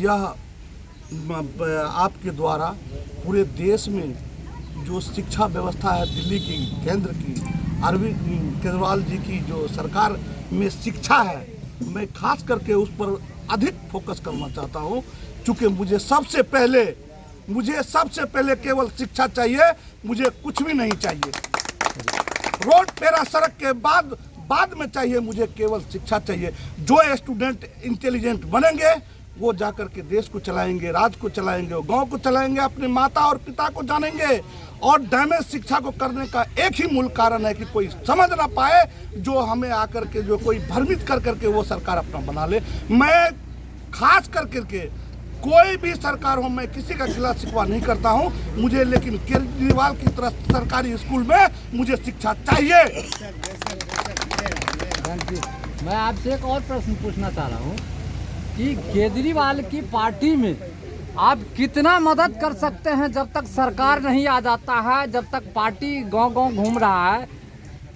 यह आपके द्वारा पूरे देश में जो शिक्षा व्यवस्था है दिल्ली की केंद्र की अरविंद केजरीवाल जी की जो सरकार में शिक्षा है, मैं खास करके उस पर अधिक फोकस करना चाहता हूं, क्योंकि मुझे सबसे पहले केवल शिक्षा चाहिए, मुझे कुछ भी नहीं चाहिए। रोड पेरा सड़क के बाद में चाहिए, मुझे केवल शिक्षा चाहिए। जो स्टूडेंट इंटेलिजेंट बनेंगे वो जाकर के देश को चलाएंगे, राज्य को चलाएंगे, गांव को चलाएंगे, अपने माता और पिता को जानेंगे। और डैमेज शिक्षा को करने का एक ही मूल कारण है कि कोई समझ ना पाए, जो हमें आकर के जो कोई भ्रमित कर करके वो सरकार अपना बना ले। मैं खास करके कोई भी सरकार हो, मैं किसी का खिलाफ शिकवा नहीं करता हूं, मुझे लेकिन केजरीवाल की तरह सरकारी स्कूल में मुझे शिक्षा चाहिए। मैं आपसे एक और प्रश्न पूछना चाह रहा हूं कि केजरीवाल की पार्टी में आप कितना मदद कर सकते हैं जब तक सरकार नहीं आ जाता है, जब तक पार्टी गांव-गांव घूम रहा है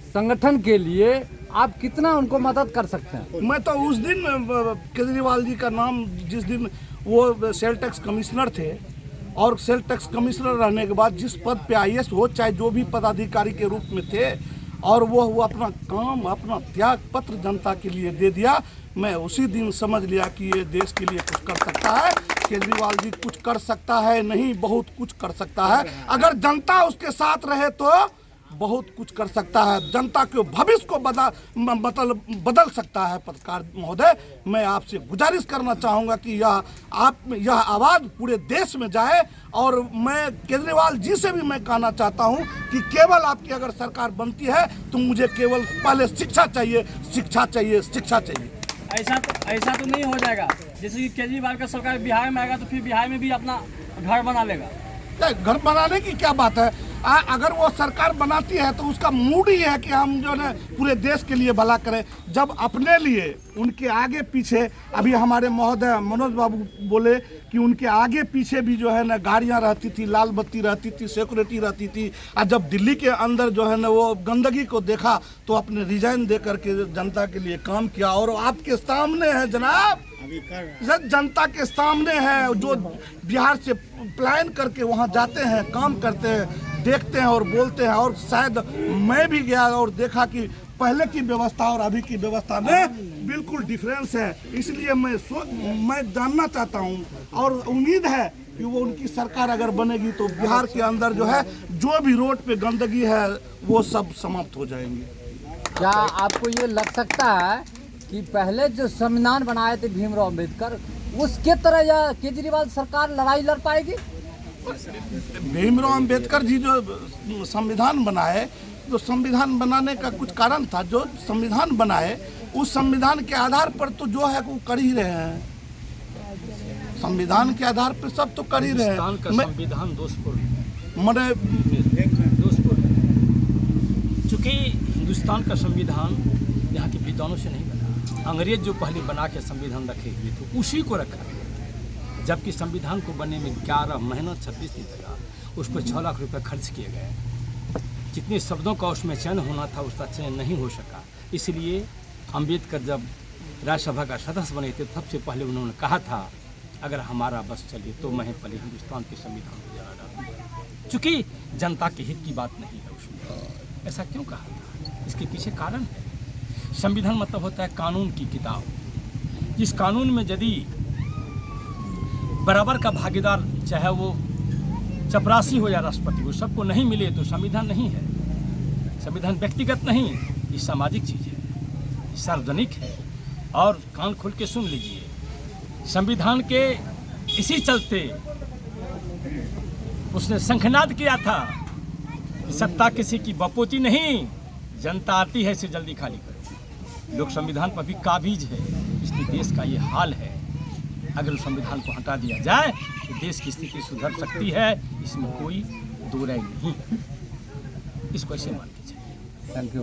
संगठन के लिए, आप कितना उनको मदद कर सकते हैं? मैं तो उस दिन केजरीवाल जी का नाम, जिस दिन वो सेल टैक्स कमिश्नर थे और सेल टैक्स कमिश्नर रहने के बाद जिस पद पे IAS हो, चाहे जो भी पदाधिकारी के रूप में थे, और वो अपना काम, अपना त्याग पत्र जनता के लिए दे दिया, मैं उसी दिन समझ लिया कि ये देश के लिए कुछ कर सकता है। केजरीवाल जी कुछ कर सकता है, नहीं बहुत कुछ कर सकता है। अगर जनता उसके साथ रहे तो बहुत कुछ कर सकता है, जनता के भविष्य को बदल सकता है। पत्रकार महोदय, मैं आपसे गुजारिश करना चाहूँगा कि यह आवाज़ पूरे देश में जाए। और मैं केजरीवाल जी से भी मैं कहना चाहता हूँ कि केवल आपकी अगर सरकार बनती है तो मुझे केवल पहले शिक्षा चाहिए, शिक्षा चाहिए, शिक्षा चाहिए। ऐसा तो नहीं हो जाएगा जैसे कि केजरीवाल का सरकार बिहार में आएगा तो फिर बिहार में भी अपना घर बना लेगा। घर बनाने की क्या बात है? अगर वो सरकार बनाती है तो उसका मूड ही है कि हम जो है पूरे देश के लिए भला करें। जब अपने लिए उनके आगे पीछे, अभी हमारे महोदय मनोज बाबू बोले कि उनके आगे पीछे भी जो है ना गाड़ियां रहती थी, लाल बत्ती रहती थी, सिक्योरिटी रहती थी। और जब दिल्ली के अंदर जो है ना वो गंदगी को देखा तो अपने रिजाइन दे करके जनता के लिए काम किया। और आपके सामने है जनाब, जनता के सामने है, जो बिहार से प्लान करके वहाँ जाते हैं, काम करते हैं, देखते हैं और बोलते हैं। और शायद मैं भी गया और देखा कि पहले की व्यवस्था और अभी की व्यवस्था में बिल्कुल डिफरेंस है। इसलिए मैं जानना चाहता हूँ और उम्मीद है कि वो उनकी सरकार अगर बनेगी तो बिहार के अंदर जो है जो भी रोड पे गंदगी है वो सब समाप्त हो जाएंगे। क्या आपको ये लग सकता है कि पहले जो संविधान बनाए थे भीमराव अंबेडकर, उसके तरह यह केजरीवाल सरकार लड़ाई लड़ पाएगी? भीमराव अंबेडकर जी जो संविधान बनाए, तो संविधान बनाने का कुछ कारण था। जो संविधान बनाए उस संविधान के आधार पर तो जो है वो कर ही रहे हैं। संविधान के आधार पर सब तो कर ही रहे हैं। संविधान दोषपूर्ण, मैंने चूँकि हिंदुस्तान का संविधान यहाँ के विद्वानों से नहीं बना, अंग्रेज जो पहले बना के संविधान रखे हुए थे उसी को रखा गया। जबकि संविधान को बनने में 11 महीना 26 दिन लगा, उस पर 6 लाख रुपए खर्च किए गए। जितने शब्दों का उसमें चयन होना था उसका चयन नहीं हो सका। इसलिए अंबेडकर जब राज्यसभा का सदस्य बने थे सबसे पहले उन्होंने कहा था अगर हमारा बस चले तो मैं पहले हिंदुस्तान के संविधान को जला डालूंगा। चूँकि जनता के हित की बात नहीं है उसमें। ऐसा क्यों कहा था? इसके पीछे कारण है। संविधान मतलब होता है कानून की किताब। जिस कानून में यदि बराबर का भागीदार, चाहे वो चपरासी हो या राष्ट्रपति हो, सबको नहीं मिले तो संविधान नहीं है। संविधान व्यक्तिगत नहीं, ये सामाजिक चीज़ है, सार्वजनिक है। और कान खोल के सुन लीजिए, संविधान के इसी चलते उसने शंखनाद किया था कि सत्ता किसी की बपोती नहीं, जनता आती है इसे जल्दी खाली करो। लोग संविधान पर भी काबिज है, इसलिए देश का ये हाल है। अगर उस संविधान को हटा दिया जाए तो देश की स्थिति सुधर सकती है, इसमें कोई दो राय नहीं है। इसको ऐसे मान के चलिए। Thank you.